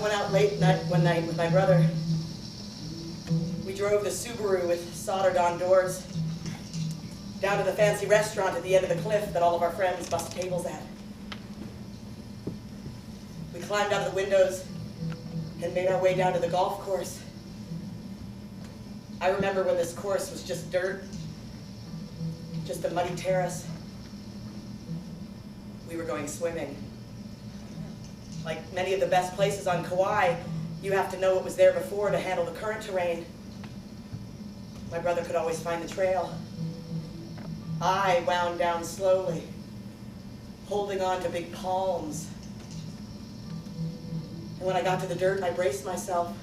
went out late one night with my brother. We drove the Subaru with soldered-on doors down to the fancy restaurant at the end of the cliff that all of our friends bussed tables at. We climbed out of the windows and made our way down to the golf course. I remember when this course was just dirt, just a muddy terrace. We were going swimming. Like many of the best places on Kauai, you have to know what was there before to handle the current terrain. My brother could always find the trail. I wound down slowly, holding on to big palms. And when I got to the dirt, I braced myself.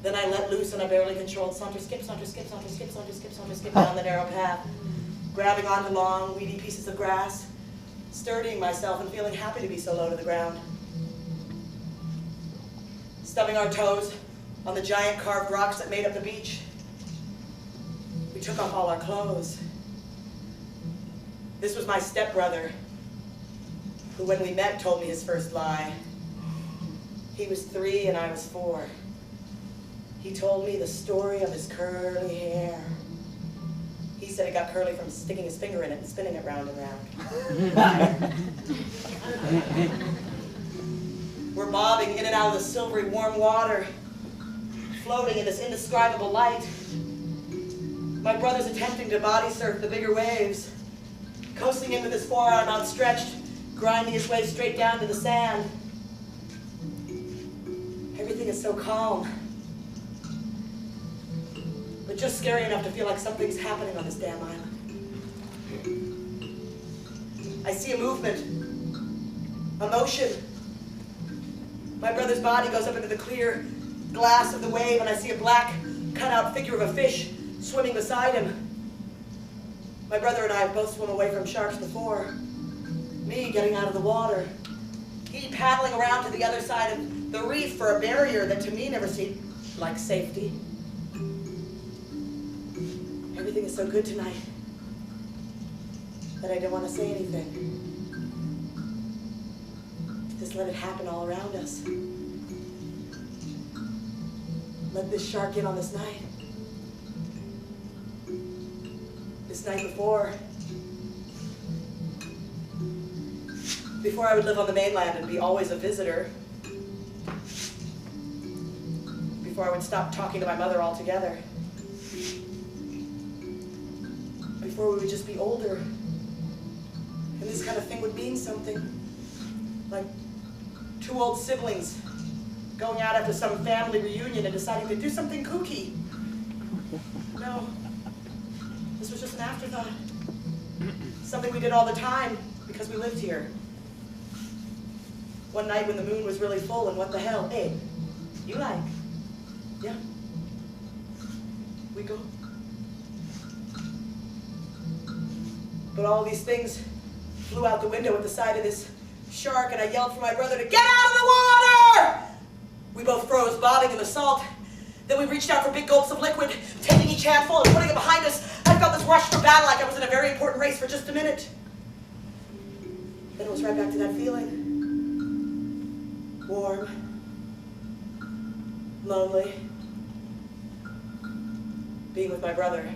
Then I let loose and I barely controlled saunter, skip, saunter, skip, saunter, skip, saunter, skip, saunter, skip down the narrow path, grabbing onto long, weedy pieces of grass, steadying myself and feeling happy to be so low to the ground. Stubbing our toes on the giant carved rocks that made up the beach. We took off all our clothes. This was my stepbrother, who when we met told me his first lie. He was 3 and I was 4. He told me the story of his curly hair. He said it got curly from sticking his finger in it and spinning it round and round. We're bobbing in and out of the silvery warm water, floating in this indescribable light. My brother's attempting to body surf the bigger waves, coasting in with his forearm outstretched, grinding his way straight down to the sand. Everything is so calm, but just scary enough to feel like something's happening on this damn island. I see a movement, a motion. My brother's body goes up into the clear glass of the wave, and I see a black, cut-out figure of a fish swimming beside him. My brother and I have both swum away from sharks before. Me getting out of the water. He paddling around to the other side of the reef for a barrier that to me never seemed like safety. Everything is so good tonight that I don't want to say anything. Just let it happen all around us. Let this shark in on this night. This night before I would live on the mainland and be always a visitor. Before I would stop talking to my mother altogether. Before we would just be older. And this kind of thing would mean something. Like 2 old siblings going out after some family reunion and deciding to do something kooky. No, this was just an afterthought. Something we did all the time because we lived here. One night when the moon was really full and what the hell, hey, you like? Yeah. We go. But all these things flew out the window at the sight of this shark, and I yelled for my brother to get out of the water! We both froze, bobbing in the salt. Then we reached out for big gulps of liquid, taking each handful and putting it behind us. I felt this rush for battle like I was in a very important race for just a minute. Then it was right back to that feeling. Warm. Lonely. Being with my brother.